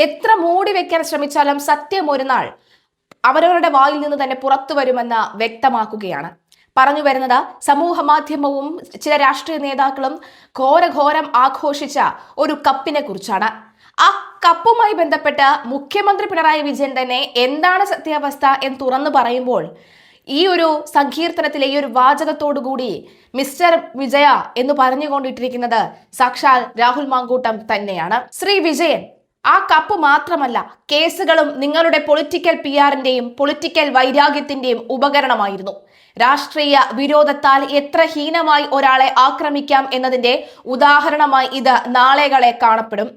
എത്ര മൂടി വെക്കാൻ ശ്രമിച്ചാലും സത്യം ഒരു നാൾ അവരവരുടെ വായിൽ നിന്ന് തന്നെ പുറത്തു വരുമെന്ന് വ്യക്തമാക്കുകയാണ്. പറഞ്ഞു വരുന്നത് സമൂഹ മാധ്യമവും ചില രാഷ്ട്രീയ നേതാക്കളും ഘോരഘോരം ആഘോഷിച്ച ഒരു കപ്പിനെ കുറിച്ചാണ്. ആ കപ്പുമായി ബന്ധപ്പെട്ട് മുഖ്യമന്ത്രി പിണറായി വിജയൻ തന്നെ എന്താണ് സത്യാവസ്ഥ എന്ന് തുറന്നു പറയുമ്പോൾ ഈ ഒരു സങ്കീർത്തനത്തിലെ ഈ ഒരു വാചകത്തോടുകൂടി മിസ്റ്റർ വിജയ എന്ന് പറഞ്ഞുകൊണ്ടിട്ടിരിക്കുന്നത് സാക്ഷാൽ രാഹുൽ മാങ്കൂട്ടം തന്നെയാണ്. ശ്രീ വിജയൻ, ആ കപ്പ് മാത്രമല്ല, കേസുകളും നിങ്ങളുടെ പൊളിറ്റിക്കൽ പിആറിന്റെയും പൊളിറ്റിക്കൽ വൈരാഗ്യത്തിന്റെയും ഉപകരണമായിരുന്നു. രാഷ്ട്രീയ വിരോധത്താൽ എത്ര ഹീനമായി ഒരാളെ ആക്രമിക്കാം എന്നതിന്റെ ഉദാഹരണമായി ഇത് നാളെകളെ കാണപ്പെടും.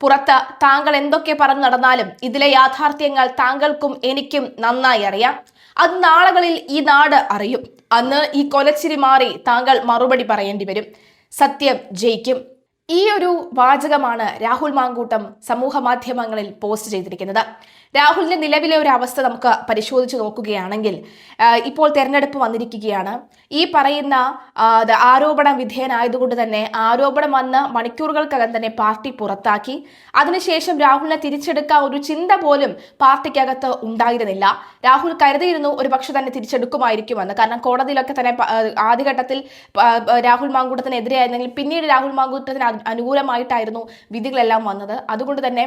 പുറത്ത് താങ്കൾ എന്തൊക്കെ പറഞ്ഞു നടന്നാലും ഇതിലെ യാഥാർത്ഥ്യങ്ങൾ താങ്കൾക്കും എനിക്കും നന്നായി അറിയാം. അത് നാളുകളിൽ ഈ നാട് അറിയും. അന്ന് ഈ കൊലച്ചിരി മാറി താങ്കൾ മറുപടി പറയേണ്ടി വരും. സത്യം ജയിക്കും. ഈ ഒരു വാചകമാണ് രാഹുൽ മാങ്കൂട്ടം സമൂഹ മാധ്യമങ്ങളിൽ പോസ്റ്റ് ചെയ്തിരിക്കുന്നത്. രാഹുലിന്റെ നിലവിലെ ഒരു അവസ്ഥ നമുക്ക് പരിശോധിച്ച് നോക്കുകയാണെങ്കിൽ ഇപ്പോൾ തെരഞ്ഞെടുപ്പ് വന്നിരിക്കുകയാണ്. ഈ പറയുന്ന ആരോപണ വിധേയനായതുകൊണ്ട് തന്നെ ആരോപണം വന്ന് മണിക്കൂറുകൾക്കകം തന്നെ പാർട്ടി പുറത്താക്കി. അതിനുശേഷം രാഹുലിനെ തിരിച്ചെടുക്കാൻ ഒരു ചിന്ത പോലും പാർട്ടിക്കകത്ത് ഉണ്ടായിരുന്നില്ല. രാഹുൽ കരുതിയിരുന്നു ഒരു പക്ഷെ തന്നെ തിരിച്ചെടുക്കുമായിരിക്കുമെന്ന്. കാരണം കോടതിയിലൊക്കെ തന്നെ ആദ്യഘട്ടത്തിൽ രാഹുൽ മാങ്കൂട്ടത്തിനെതിരെയായിരുന്നെങ്കിൽ പിന്നീട് രാഹുൽ മാങ്കൂട്ടത്തിന് അനുകൂലമായിട്ടായിരുന്നു വിധികളെല്ലാം വന്നത്. അതുകൊണ്ട് തന്നെ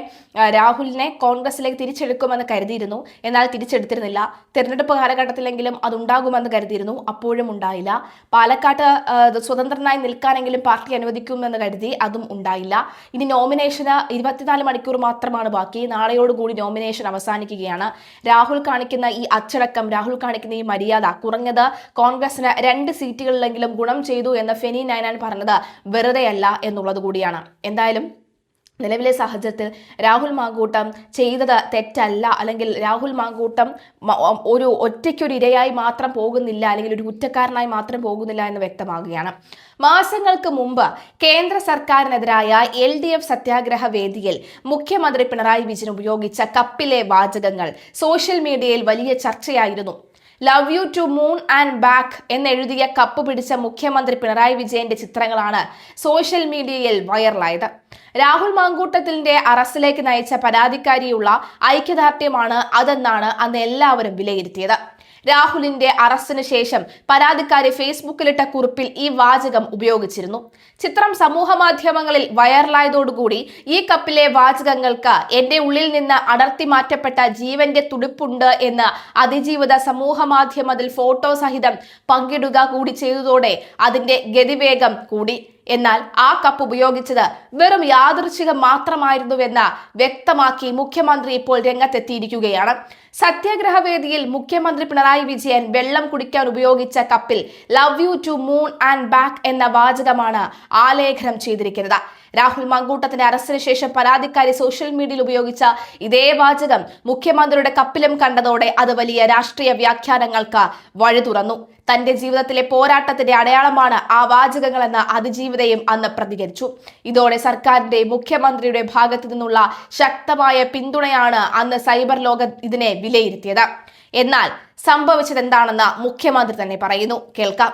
രാഹുലിനെ കോൺഗ്രസിലേക്ക് തിരിച്ചെടുക്കുമെന്ന് കരുതിയിരുന്നു. എന്നാൽ തിരിച്ചെടുത്തിരുന്നില്ല. തെരഞ്ഞെടുപ്പ് കാലഘട്ടത്തിലെങ്കിലും അതുണ്ടാകുമെന്ന് കരുതിയിരുന്നു. അപ്പോഴും ഉണ്ടായില്ല. പാലക്കാട്ട് സ്വതന്ത്രനായി നിൽക്കാനെങ്കിലും പാർട്ടി അനുവദിക്കുമെന്ന് കരുതി, അതും ഉണ്ടായില്ല. ഇനി നോമിനേഷന് 24 മണിക്കൂർ മാത്രമാണ് ബാക്കി. നാളെയോടുകൂടി നോമിനേഷൻ അവസാനിക്കുകയാണ്. രാഹുൽ കാണിക്കുന്ന ഈ അച്ചടക്കം, രാഹുൽ കാണിക്കുന്ന ഈ മര്യാദ കുറഞ്ഞത് കോൺഗ്രസിന് 2 സീറ്റുകളിലെങ്കിലും ഗുണം ചെയ്തു എന്ന് ഫെനി നൈനാൻ പറഞ്ഞത് വെറുതെയല്ല എന്നുള്ളത് കൂടിയാണ്. എന്തായാലും നിലവിലെ സാഹചര്യത്തിൽ രാഹുൽ മാങ്കൂട്ടം ചെയ്തത് തെറ്റല്ല, അല്ലെങ്കിൽ രാഹുൽ മാങ്കൂട്ടം ഒരു ഒറ്റയ്ക്കൊരു ഇരയായി മാത്രം പോകുന്നില്ല, അല്ലെങ്കിൽ ഒരു കുറ്റക്കാരനായി മാത്രം പോകുന്നില്ല എന്ന് വ്യക്തമാകുകയാണ്. മാസങ്ങൾക്ക് മുമ്പ് കേന്ദ്ര സർക്കാരിനെതിരായ LDF സത്യാഗ്രഹ വേദിയിൽ മുഖ്യമന്ത്രി പിണറായി വിജയൻ ഉപയോഗിച്ച കപ്പിലെ വാചകങ്ങൾ സോഷ്യൽ മീഡിയയിൽ വലിയ ചർച്ചയായിരുന്നു. Love you to moon and back എന്നെഴുതിയ കപ്പ് പിടിച്ച മുഖ്യമന്ത്രി പിണറായി വിജയന്റെ ചിത്രങ്ങളാണ് സോഷ്യൽ മീഡിയയിൽ വൈറലായത്. രാഹുൽ മാങ്കൂട്ടത്തിന്റെ അറസ്റ്റിലേക്ക് നയിച്ച പരാതിക്കാരിയുള്ള ഐക്യദാർഢ്യമാണ് അതെന്നാണ് അന്ന് എല്ലാവരും വിലയിരുത്തിയത്. രാഹുലിന്റെ അറസ്റ്റിന് ശേഷം പരാതിക്കാരി ഫേസ്ബുക്കിലിട്ട കുറിപ്പിൽ ഈ വാചകം ഉപയോഗിച്ചിരുന്നു. ചിത്രം സമൂഹ മാധ്യമങ്ങളിൽ വൈറലായതോടുകൂടി ഈ കപ്പിലെ വാചകങ്ങൾക്ക് എന്റെ ഉള്ളിൽ നിന്ന് അടർത്തി മാറ്റപ്പെട്ട ജീവന്റെ തുടിപ്പുണ്ട് എന്ന് അതിജീവിത സമൂഹ മാധ്യമത്തിൽ ഫോട്ടോ സഹിതം പങ്കിടുക കൂടി ചെയ്തതോടെ അതിന്റെ ഗതിവേഗം കൂടി. എന്നാൽ ആ കപ്പ് ഉപയോഗിച്ചത് വെറും യാദൃച്ഛികം മാത്രമായിരുന്നുവെന്ന് വ്യക്തമാക്കി മുഖ്യമന്ത്രി ഇപ്പോൾ രംഗത്തെത്തിയിരിക്കുകയാണ്. സത്യാഗ്രഹ വേദിയിൽ മുഖ്യമന്ത്രി പിണറായി വിജയൻ വെള്ളം കുടിക്കാൻ ഉപയോഗിച്ച കപ്പിൽ love you to moon and back എന്ന വാചകമാണ് ആലേഖനം ചെയ്തിരിക്കുന്നത്. രാഹുൽ മാങ്കൂട്ടത്തിന്റെ അറസ്റ്റിന് ശേഷം പരാതിക്കാരി സോഷ്യൽ മീഡിയയിൽ ഉപയോഗിച്ച ഇതേ വാചകം മുഖ്യമന്ത്രിയുടെ കപ്പിലും കണ്ടതോടെ അത് വലിയ രാഷ്ട്രീയ വ്യാഖ്യാനങ്ങൾക്ക് വഴി തുറന്നു. തന്റെ ജീവിതത്തിലെ പോരാട്ടത്തിന്റെ അടയാളമാണ് ആ വാചകങ്ങളെന്ന് അതിജീവിതയും അന്ന് പ്രതികരിച്ചു. ഇതോടെ സർക്കാരിന്റെ മുഖ്യമന്ത്രിയുടെ ഭാഗത്തു നിന്നുള്ള ശക്തമായ പിന്തുണയാണ് അന്ന് സൈബർ ലോകം ഇതിനെ വിലയിരുത്തിയത്. എന്നാൽ സംഭവിച്ചത് എന്താണെന്ന് മുഖ്യമന്ത്രി തന്നെ പറയുന്നു. കേൾക്കാം.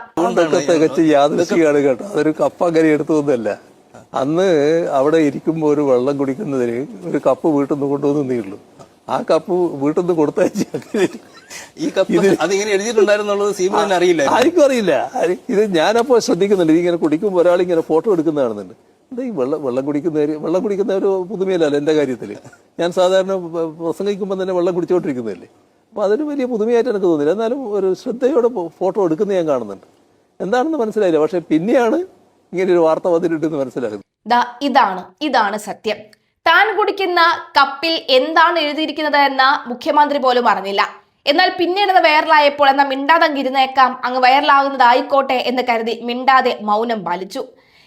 അതൊരു കപ്പ് അങ്ങനെ എടുത്തതൊന്നുമല്ല. അന്ന് അവിടെ ഇരിക്കുമ്പോൾ ഒരു വെള്ളം കുടിക്കുന്നതിന് ഒരു കപ്പ് വീട്ടിൽ നിന്ന് കൊണ്ടുവന്നേ ഉള്ളൂ. ആ കപ്പ് വീട്ടിൽ നിന്ന് കൊടുത്തയച്ചു. അറിയില്ല, ആർക്കും അറിയില്ല. ഇത് ഞാനപ്പോ ശ്രദ്ധിക്കുന്നുണ്ട്. ഇതിങ്ങനെ കുടിക്കുമ്പോൾ ഒരാളിങ്ങനെ ഫോട്ടോ എടുക്കുന്ന കാണുന്നുണ്ട്. എന്താ ഈ വെള്ളം കുടിക്കുന്ന ഒരു പുതുമയല്ലല്ലോ എന്റെ കാര്യത്തില്. ഞാൻ സാധാരണ പ്രസംഗിക്കുമ്പോൾ തന്നെ വെള്ളം കുടിച്ചുകൊണ്ടിരിക്കുന്നതല്ലേ. അപ്പൊ അതൊരു വലിയ പുതുമയായിട്ട് എനിക്ക് തോന്നില്ല. എന്നാലും ഒരു ശ്രദ്ധയോടെ ഫോട്ടോ എടുക്കുന്ന ഞാൻ കാണുന്നുണ്ട്. എന്താണെന്ന് മനസ്സിലായില്ല. പക്ഷെ പിന്നെയാണ് ഇങ്ങനെ ഒരു വാർത്ത വന്നിട്ടുണ്ടെന്ന് മനസ്സിലാകുന്നത്. ഇതാണ് സത്യം. താൻ കുടിക്കുന്ന കപ്പിൽ എന്താണ് എഴുതിയിരിക്കുന്നത് എന്ന് മുഖ്യമന്ത്രി പോലും അറിഞ്ഞില്ല. എന്നാൽ പിന്നീട് വൈറലായപ്പോൾ എന്നാ മിണ്ടാതെ ഇരുന്നേക്കാം, അങ്ങ് വൈറലാകുന്നതായിക്കോട്ടെ എന്ന് കരുതി മിണ്ടാതെ മൗനം പാലിച്ചു.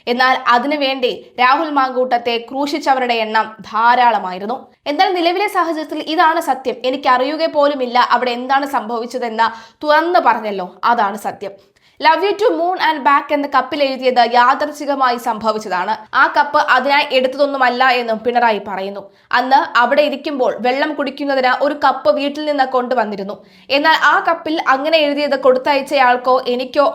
എന്നാൽ അതിനുവേണ്ടി രാഹുൽ മാങ്കൂട്ടത്തെ ക്രൂശിച്ചവരുടെ എണ്ണം ധാരാളമായിരുന്നു. എന്നാൽ നിലവിലെ സാഹചര്യത്തിൽ ഇതാണ് സത്യം. എനിക്ക് അറിയുക പോലുമില്ല അവിടെ എന്താണ് സംഭവിച്ചതെന്ന് തുറന്നു പറഞ്ഞല്ലോ, അതാണ് സത്യം. Love you to moon and back എന്ന കപ്പിൽ എഴുതിയത് യാദർച്ഛികമായി സംഭവിച്ചതാണ്. ആ കപ്പ് അതിനായി എടുത്തതൊന്നുമല്ല എന്നും പിണറായി പറയുന്നു. അന്ന് അവിടെ ഇരിക്കുമ്പോൾ വെള്ളം കുടിക്കുന്നതിന് ഒരു കപ്പ് വീട്ടിൽ നിന്ന് കൊണ്ടുവന്നിരുന്നു. എന്നാൽ ആ കപ്പിൽ അങ്ങനെ എഴുതിയത് കൊടുത്തയച്ചയാൾക്കോ എനിക്കോ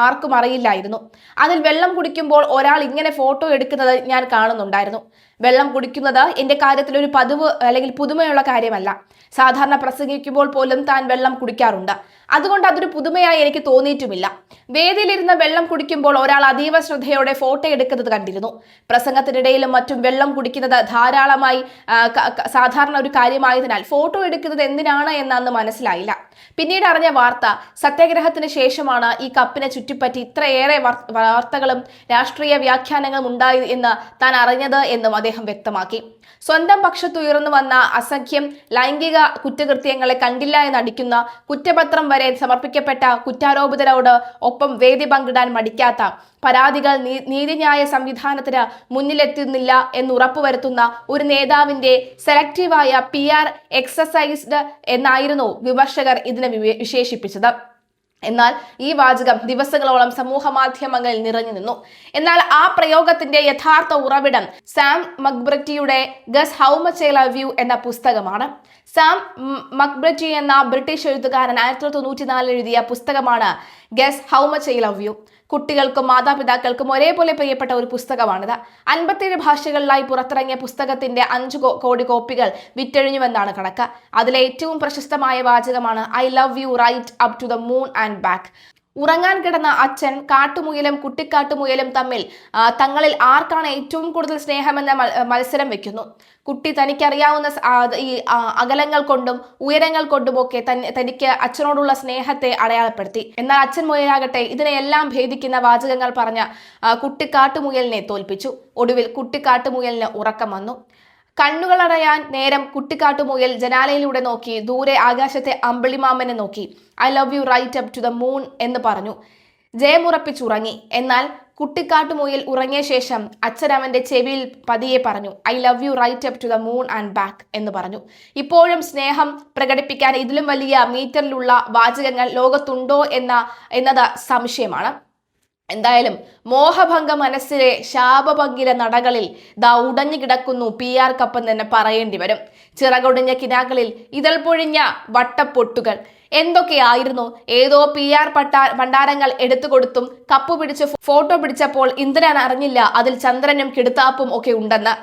ആർക്കും അറിയില്ലായിരുന്നു. അതിൽ വെള്ളം കുടിക്കുമ്പോൾ ഒരാൾ ഇങ്ങനെ ഫോട്ടോ എടുക്കുന്നത് ഞാൻ കാണുന്നുണ്ടായിരുന്നു. വെള്ളം കുടിക്കുന്നത് എന്റെ കാര്യത്തിൽ ഒരു പതിവ് അല്ലെങ്കിൽ പുതുമയുള്ള കാര്യമല്ല. സാധാരണ പ്രസംഗിക്കുമ്പോൾ പോലും താൻ വെള്ളം കുടിക്കാറുണ്ട്. അതുകൊണ്ട് അതൊരു പുതുമയായി എനിക്ക് തോന്നിയിട്ടുമില്ല. വേദിയിലിരുന്ന് വെള്ളം കുടിക്കുമ്പോൾ ഒരാൾ അതീവ ശ്രദ്ധയോടെ ഫോട്ടോ എടുക്കുന്നത് കണ്ടിരുന്നു. പ്രസംഗത്തിനിടയിലും മറ്റും വെള്ളം കുടിക്കുന്നത് ധാരാളമായി സാധാരണ ഒരു കാര്യമായതിനാൽ ഫോട്ടോ എടുക്കുന്നത് എന്തിനാണ് എന്നന്ന് മനസ്സിലായില്ല. പിന്നീട് അറിഞ്ഞ വാർത്ത സത്യാഗ്രഹത്തിന് ശേഷമാണ് ഈ കപ്പിനെ ചുറ്റിപ്പറ്റി ഇത്രയേറെ വാർത്തകളും രാഷ്ട്രീയ വ്യാഖ്യാനങ്ങളും ഉണ്ടായി എന്ന് താൻ അറിഞ്ഞത് എന്നും അദ്ദേഹം വ്യക്തമാക്കി. സ്വന്തം പക്ഷത്തുയർന്നു വന്ന അസംഖ്യം ലൈംഗിക കുറ്റകൃത്യങ്ങളെ കണ്ടില്ല എന്നടിക്കുന്ന കുറ്റപത്രം വരെ സമർപ്പിക്കപ്പെട്ട കുറ്റാരോപിതരോട് ഒപ്പം വേദി പങ്കിടാൻ മടിക്കാത്ത പരാതികൾ നീതിന്യായ സംവിധാനത്തിന് മുന്നിലെത്തുന്നില്ല എന്ന് ഉറപ്പുവരുത്തുന്ന ഒരു നേതാവിന്റെ സെലക്റ്റീവായ PR എക്സസൈസ്ഡ് എന്നായിരുന്നു വിമർശകർ ഇതിനെ വിശേഷിപ്പിച്ചത്. എന്നാൽ ഈ വാചകം ദിവസങ്ങളോളം സമൂഹ മാധ്യമങ്ങളിൽ നിറഞ്ഞു നിന്നു. എന്നാൽ ആ പ്രയോഗത്തിന്റെ യഥാർത്ഥ ഉറവിടം സാം മക്ബ്രറ്റിയുടെ guess how much I love you എന്ന പുസ്തകമാണ്. സാം മക്ബ്രറ്റി എന്ന ബ്രിട്ടീഷ് എഴുത്തുകാരൻ 1994 എഴുതിയ പുസ്തകമാണ് guess how much I love U. കുട്ടികൾക്കും മാതാപിതാക്കൾക്കും ഒരേപോലെ പ്രിയപ്പെട്ട ഒരു പുസ്തകമാണിത്. 57 ഭാഷകളിലായി പുറത്തിറങ്ങിയ പുസ്തകത്തിന്റെ 5 കോടി കോപ്പികൾ വിറ്റഴിഞ്ഞുവെന്നാണ് കണക്ക്. അതിലെ ഏറ്റവും പ്രശസ്തമായ വാചകമാണ് I love you right up to the moon and back. ഉറങ്ങാൻ കിടന്ന അച്ഛൻ കാട്ടുമുയലും കുട്ടിക്കാട്ടുമുയലും തങ്ങളിൽ ആർക്കാണ് ഏറ്റവും കൂടുതൽ സ്നേഹമെന്ന മത്സരം വെക്കുന്നു. കുട്ടി തനിക്കറിയാവുന്ന ഈ അകലങ്ങൾ കൊണ്ടും ഉയരങ്ങൾ കൊണ്ടുമൊക്കെ തനിക്ക് അച്ഛനോടുള്ള സ്നേഹത്തെ അടയാളപ്പെടുത്തി. എന്നാൽ അച്ഛൻ മുയലാകട്ടെ ഇതിനെയെല്ലാം ഭേദിക്കുന്ന വാചകങ്ങൾ പറഞ്ഞ കുട്ടിക്കാട്ടുമുയലിനെ തോൽപ്പിച്ചു. ഒടുവിൽ കുട്ടിക്കാട്ടുമുയലിന് ഉറക്കം വന്നു. കണ്ണുകളടയാൻ നേരം കുട്ടിക്കാട്ടുമുയൽ ജനാലയിലൂടെ നോക്കി ദൂരെ ആകാശത്തെ അമ്പിളിമാമനെ നോക്കി I love you right up to the moon എന്ന് പറഞ്ഞു. ജയമുറപ്പിച്ചുറങ്ങി. എന്നാൽ കുട്ടിക്കാട്ടുമുയൽ ഉറങ്ങിയ ശേഷം അച്ഛൻ അവന്റെ ചെവിയിൽ പതിയെ പറഞ്ഞു I love you right up to the moon and back എന്ന് പറഞ്ഞു. ഇപ്പോഴും സ്നേഹം പ്രകടിപ്പിക്കാൻ ഇതിലും വലിയ മീറ്ററിലുള്ള വാചകങ്ങൾ ലോകത്തുണ്ടോ എന്നത് സംശയമാണ്. എന്തായാലും മോഹഭംഗ മനസ്സിലെ ശാപഭംഗിര നടകളിൽ ദാ ഉടഞ്ഞു കിടക്കുന്നു PR കപ്പെന്ന് തന്നെ പറയേണ്ടി വരും. ചിറകൊടിഞ്ഞ കിനാക്കളിൽ ഇതൾ പൊഴിഞ്ഞ വട്ടപ്പൊട്ടുകൾ എന്തൊക്കെയായിരുന്നു. ഏതോ PR ഭണ്ഡാരങ്ങൾ എടുത്തുകൊടുത്തും കപ്പ് പിടിച്ച് ഫോട്ടോ പിടിച്ചപ്പോൾ ഇന്ദ്രൻ അറിഞ്ഞില്ല അതിൽ ചന്ദ്രനും കിടുത്താപ്പും ഒക്കെ ഉണ്ടെന്ന്.